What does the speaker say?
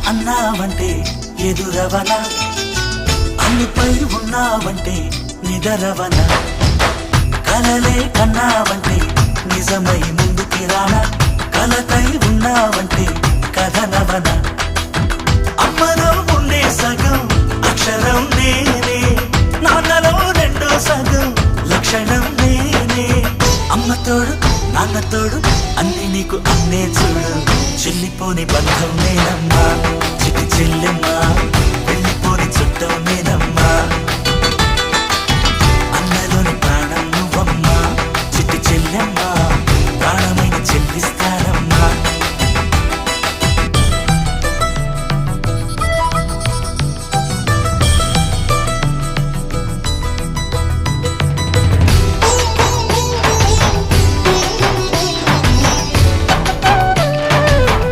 అన్నావంటే ఎదురవన, అన్నిపై ఉన్నావంటే నిదరవన, కలలే కన్నావంటే నిజమై ముందుకి రానా, కలతై ఉన్నావంటే కథనవన. అమ్మలో ఉండే సగం అక్షరం నేనే, నాన్నలో రెండో సగం లక్షణం నేనే. అమ్మ తోడు నాన్న తోడు అన్ని నీకు అన్నే చూడు, చెల్లిపోని బంధం నేనమ్మా చిటి చెల్లెమ్మా, వెళ్ళిపోని చుట్టం నేనమ్మా.